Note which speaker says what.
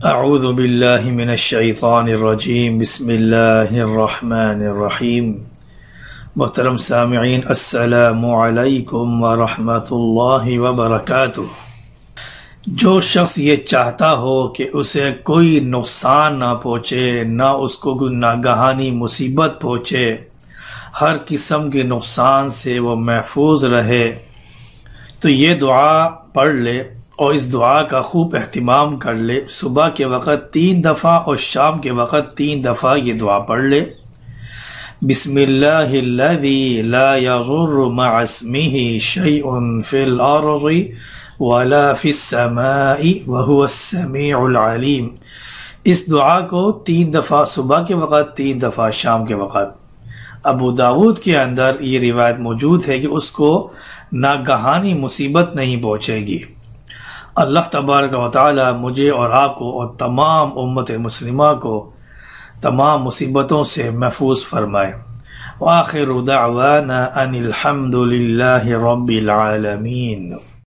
Speaker 1: اعوذ باللہ من الشیطان الرجیم بسم اللہ الرحمن الرحیم۔ محترم سامعین، السلام علیکم ورحمۃ اللہ وبرکاتہ۔ جو شخص یہ چاہتا ہو کہ اسے کوئی نقصان نہ پہنچے، نہ اس کو کوئی ناگہانی مصیبت پہنچے، ہر قسم کے نقصان سے وہ محفوظ رہے، تو یہ دعا پڑھ لے اور اس دعا کا خوب اہتمام کر لے۔ صبح کے وقت 3 دفعہ اور شام کے وقت 3 دفعہ یہ دعا پڑھ لے۔ بسم اللہ الذی لا یضر مع اسمہ شیء فی الارض ولا فی السماء وهو السمیع العلیم۔ اس دعا کو 3 دفعہ صبح کے وقت، 3 دفعہ شام کے وقت۔ ابو داود کے اندر یہ روایت موجود ہے کہ اس کو ناگہانی مصیبت نہیں پہنچے گی۔ اللہ تبارک و تعالی مجھے اور آپ کو اور تمام امت مسلمہ کو تمام مصیبتوں سے محفوظ فرمائے۔ وآخر دعوانا ان الحمد للہ رب العالمین۔